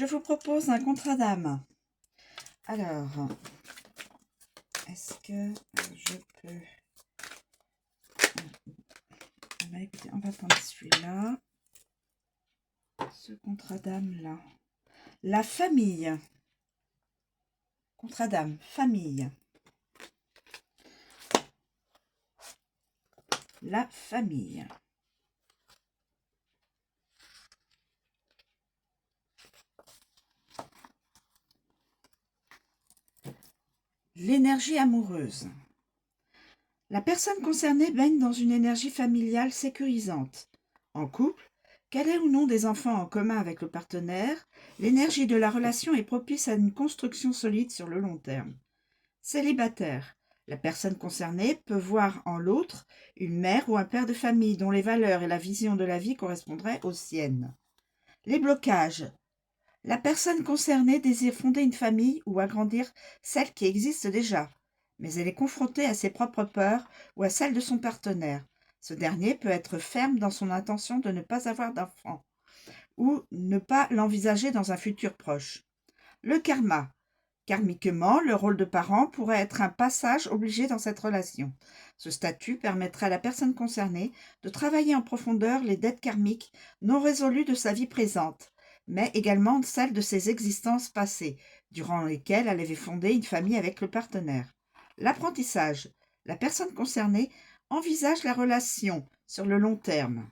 Je vous propose un contrat d'âme. Alors, est-ce que je peux... Écoutez, on va prendre celui-là. Ce contrat d'âme-là. La famille. Contrat d'âme, famille. La famille. L'énergie amoureuse. La personne concernée baigne dans une énergie familiale sécurisante. En couple, qu'elle ait ou non des enfants en commun avec le partenaire, l'énergie de la relation est propice à une construction solide sur le long terme. Célibataire. La personne concernée peut voir en l'autre une mère ou un père de famille dont les valeurs et la vision de la vie correspondraient aux siennes. Les blocages. La personne concernée désire fonder une famille ou agrandir celle qui existe déjà, mais elle est confrontée à ses propres peurs ou à celles de son partenaire. Ce dernier peut être ferme dans son intention de ne pas avoir d'enfant ou ne pas l'envisager dans un futur proche. Le karma. Karmiquement, le rôle de parent pourrait être un passage obligé dans cette relation. Ce statut permettrait à la personne concernée de travailler en profondeur les dettes karmiques non résolues de sa vie présente, mais également celles de ses existences passées, durant lesquelles elle avait fondé une famille avec le partenaire. L'apprentissage. La personne concernée envisage la relation sur le long terme.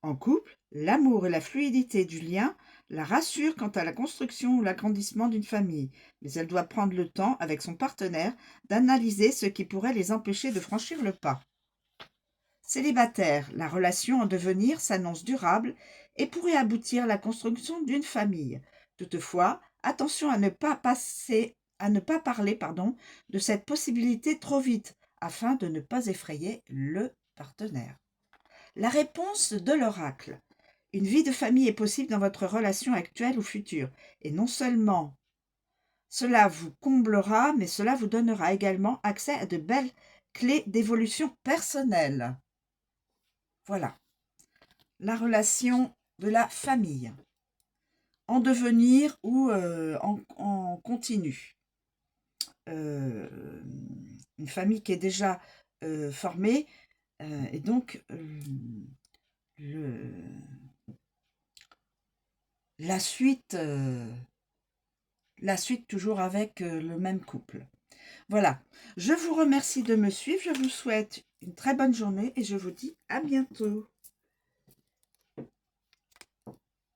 En couple, l'amour et la fluidité du lien la rassurent quant à la construction ou l'agrandissement d'une famille, mais elle doit prendre le temps, avec son partenaire, d'analyser ce qui pourrait les empêcher de franchir le pas. Célibataire, la relation en devenir s'annonce durable et pourrait aboutir à la construction d'une famille. Toutefois, attention à ne pas parler de cette possibilité trop vite, afin de ne pas effrayer le partenaire. La réponse de l'oracle. Une vie de famille est possible dans votre relation actuelle ou future. Et non seulement cela vous comblera, mais cela vous donnera également accès à de belles clés d'évolution personnelle. Voilà. La relation de la famille. En devenir ou en continu. Une famille qui est déjà formée. Et donc, la suite toujours avec le même couple. Voilà, je vous remercie de me suivre, je vous souhaite une très bonne journée et je vous dis à bientôt.